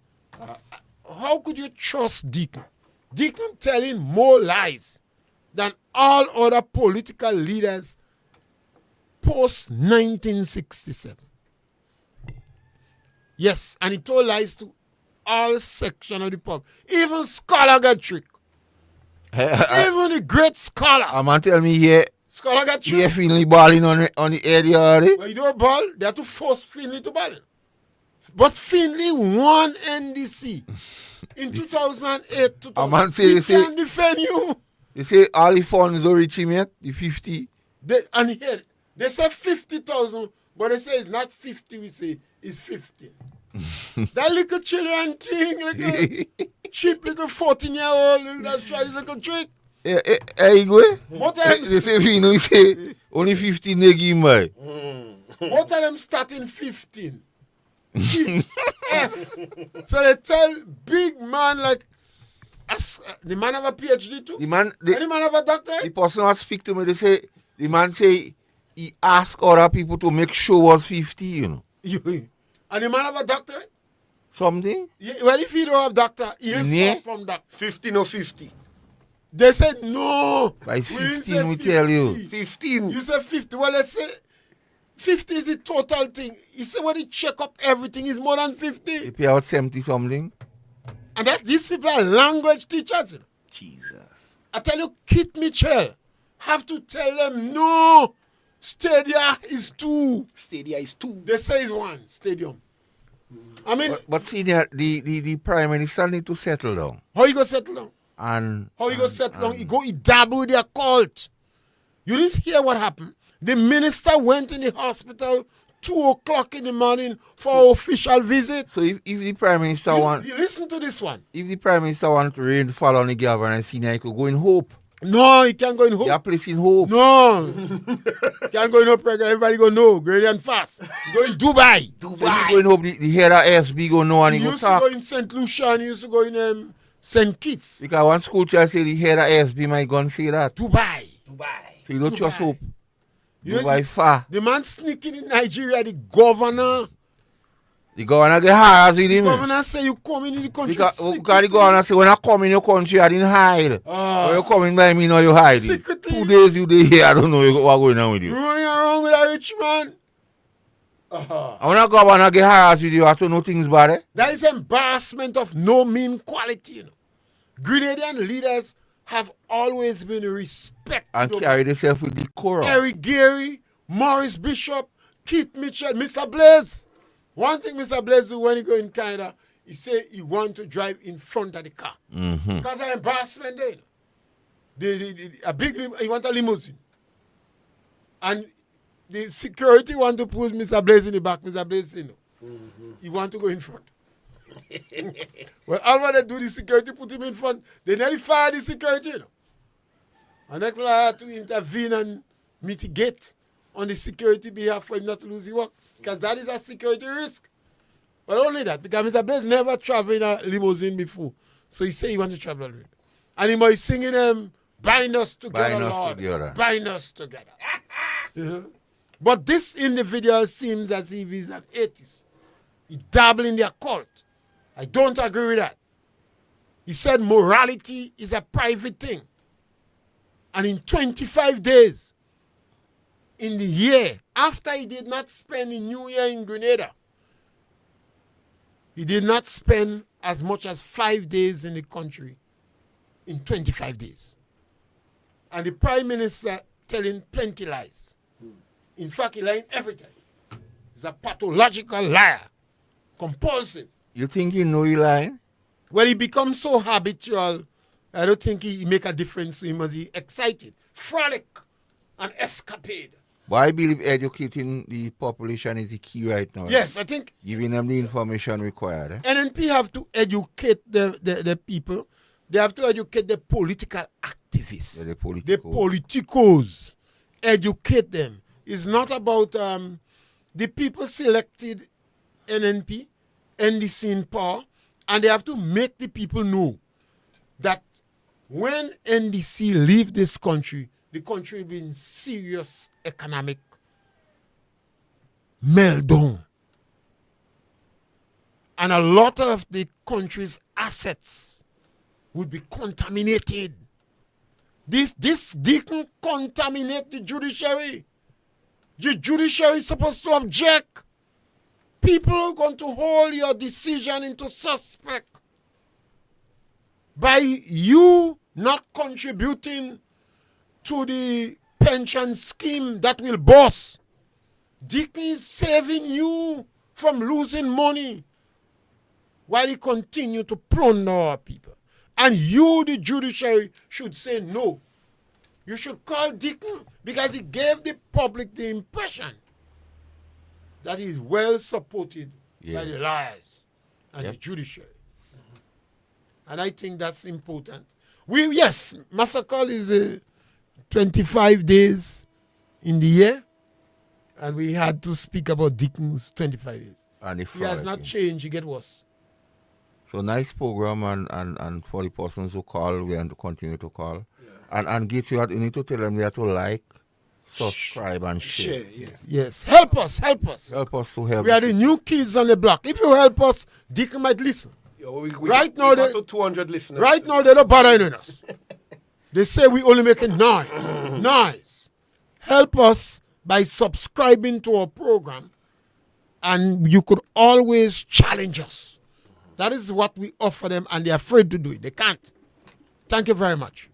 how could you trust Dickon? Dickon telling more lies than all other political leaders post-1967. Yes, and he told lies to all sections of the public. Even scholar got tricked. Even the great scholar. A man tell me here, Scholar got he tricked. Finley balling on the area already. When you don't ball, they have to force Finley to ball. But Finley won NDC in 2008. A man say, he can defend you. They say all the funds are reach him yet, the 50. And here, they say 50,000, but they say it's not 50, we say it's 15. That little children thing, like a cheap little 14-year-old, that's try this little trick. Hey, go. Both of them, They say Finley say only 15 they give him by. both of them starting 15. F. So they tell big man like, the man have a PhD too? The man, Any man have a doctorate? the person that speak to me, they say, the man say he ask other people to make sure was 50, you know. And the man have a doctorate? Something? Yeah, well, if he don't have doctor, he ain't Yeah. far from that. 50 no 50. They said no. But it's We didn't 15, say we tell you. 15. You said 50. Well, let's say 50 is the total thing. You say when you check up everything is more than 50. You pay out 70 something. And that these people are language teachers. You know. Jesus. I tell you, Kit Mitchell have to tell them no. Stadia is 2. Stadia is 2. They say it's 1 stadium. I mean, But senior, the Prime Minister need to settle down. how you go settle down? And How you go settle down? He dabble with their cult. You didn't hear what happened. The minister went in the hospital 2 o'clock in the morning for official visit. so if the Prime Minister You listen to this one. if the Prime Minister want to rain fall on the government, senior, he could go in hope. No, he can't go in hope. They are placing hope. No. Can't go in hope. Everybody go no. Gradient fast. Go in Dubai. So he go in hope the head of SB go know and He he go used to talk. go in St. Lucia and he used to go in St. Kitts. Because one school child say the head of SB might go and say that. Dubai. So you don't just Dubai. hope. You know, Dubai far. The man sneaking in Nigeria, the governor. The governor get hires with him. Governor say you come in the country. Because the governor say when I come in your country I didn't hide. When you come in by me now you hide. Secretly. 2 days you dey here, I don't know what going on with you. Running around with a rich man. And when a governor get hires with you, I don't know things bad. Eh? That is embarrassment of no mean quality. You know. Grenadian leaders have always been respected. And carry themselves with decorum. Eric Gary, Morris Bishop, Keith Mitchell, Mr. Blaze. One thing Mr. Blaze do when he go in Canada, he say he want to drive in front of the car. Because of embarrassment there. You know. He want a limousine. And the security want to put Mr. Blaze in the back. Mr. Blaze, you know. He want to go in front. Well, all what they do, the security put him in front. They nearly fire the security, you know. And next I had to intervene and mitigate on the security behalf for him not to lose his work. Because that is a security risk. But only that, because Mr. Blaze never traveled in a limousine before. So he say he want to travel already. And he might singing bind us together, Bind us Lord. together. Bind us together. You know? But this individual seems as if he's an atheist. He dabbled in their cult. I don't agree with that. He said morality is a private thing. And in 25 days, in the year, after he did not spend the New Year in Grenada, he did not spend as much as 5 days in the country in 25 days. And the Prime Minister telling plenty lies. In fact, he lying every time. He's a pathological liar. Compulsive. You think he know he lying? Well, he becomes so habitual, I don't think he make a difference to him as he excited. Frolic and escapade. But I believe educating the population is the key right now. Yes, I think Giving them the information required. Eh? NNP have to educate the people. They have to educate the political activists. The politicos. The politicos. Educate them. It's not about the people selected NNP, NDC in power, and they have to make the people know that when NDC leave this country, the country will be in serious economic meltdown. And a lot of the country's assets would be contaminated. This didn't contaminate the judiciary. The judiciary is supposed to object. People are going to hold your decision into suspect by you not contributing to the pension scheme that will bust. Dickon is saving you from losing money while he continue to plunder our people. And you, the judiciary, should say no. You should call Dickon because he gave the public the impression that he's well supported by the lawyers and the judiciary. And I think that's important. Yes, Massacre is 25 days in the year, and we had to speak about Dickon's 25 days. And He has not changed, he get worse. So nice program and for the persons who call, we want to continue to call. Yeah. And get you need to tell them they have to like, subscribe and share. Yes. Help us. Help us to help. We are the new kids on the block. If you help us, Dickon might listen. Yo, we right now, got to 200 listeners. Right now, they're not bothering us. They say we only making noise. Noise. Help us by subscribing to our program, and you could always challenge us. That is what we offer them, and they're afraid to do it. They can't. Thank you very much.